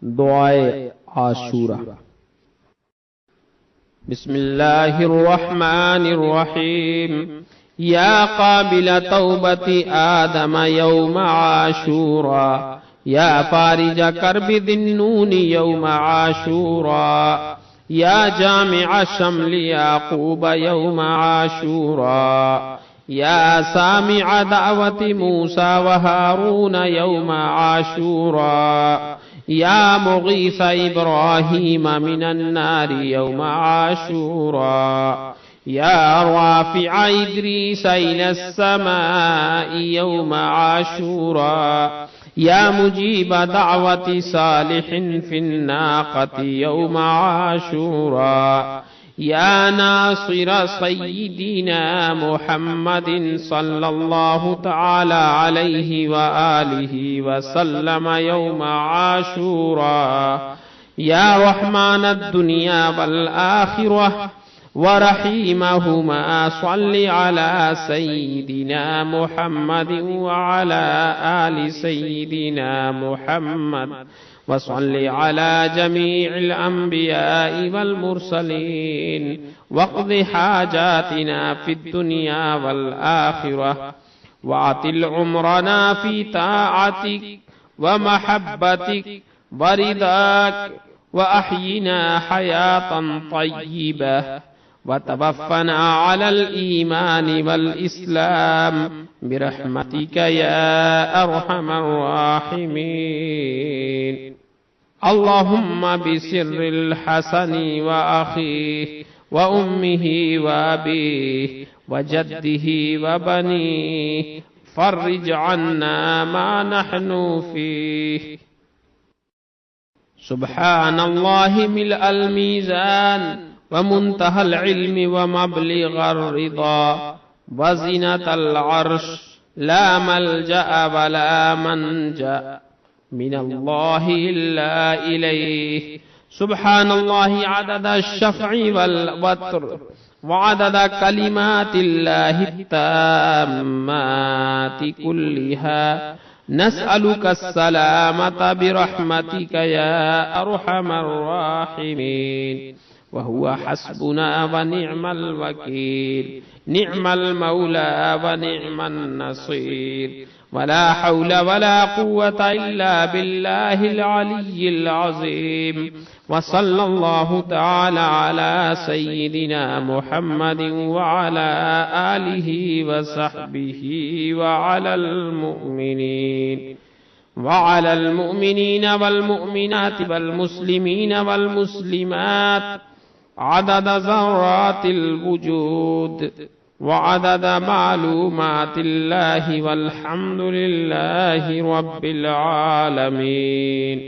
दुआए आशूरा। बिस्मिल्लाहिर्रहमानिर्रहीम। या काबिल तौबति आदम यौम आशूरा, या फारिज कर्बि दिन्नूनि यौम आशूरा, या जामिअ शम्लि याकूब यौम आशूरा, या सामिअ दावति मूसा व हारून यौम आशूरा, या मुगीस इब्राहीम मिनन नारि यौम आशूरा, या राफिअ इद्रीस इलस समाइ यौम आशूरा, या मुजीब दावति सालिहिन फिन्नाक़ति यौम आशूरा, या नासिर सय्यिदिना मुहम्मदिन सल्लल्लाहु तआला अलैहि व आलिहि व सल्लम यौम आशूरा, या रहमानद दुनिया वल आखिरह व रहीमहुमा सल्लि अला सय्यिदिना मुहम्मदिन व अला आलि सय्यिदिना मुहम्मद व सल्लि अला जमीइल अंबियाइ वल मुरसलीन वक़्दि हाजातिना फिद दुनिया वल आखिरह व अतिल उम्रना फी ताअतिक व महब्बतिक व रिदाक व अह्यिना हयातन तय्यिबह व तवफ़्फ़ना अलल ईमान वल इस्लाम बिरहमतिक या अरहमर राहिमीन। अल्लाहुम्मा बिसिर्रिल हसनी व अखीहि व उम्मिहि व अबीहि व जद्दिहि व बनीहि फर्रिज अन्ना मा नहनु फीहि। सुब्हानल्लाहि मिलअल मीज़ान व मुंतहल इल्मि व मबलिग़र रिदा व ज़ीनतल अर्श, ला मल्जअ व ला मंजा मिनल्लाहि इल्ला इलैहि। सुब्हानल्लाहि अदद अश-शफ़'i वल वत्र व अदद कलिमातिल्लाहि त्ताम्माति कुल्लिहा। नस्अलुका अस्सलामता बिरहमतिका या अरहमर राहिमीन। व हुवा हस्बुना व निअमल वकील, निअमल मौला व निअमन नसीर। वला हौला वला कुव्वता इल्ला बिल्लाहिल अलिय्यिल अज़ीम। व सल्लल्लाहु तआला अला सय्यिदिना मुहम्मदिन व अला आलिहि व सहबिहि व अलल मुमिनीन वल मुमिनात वल मुस्लिमीन वल मुस्लिमात अदद ज़र्रातिल वुजूद व अदद मालूमातिल्लाहि वल्हम्दुलिल्लाहि रब्बिल आलमीन।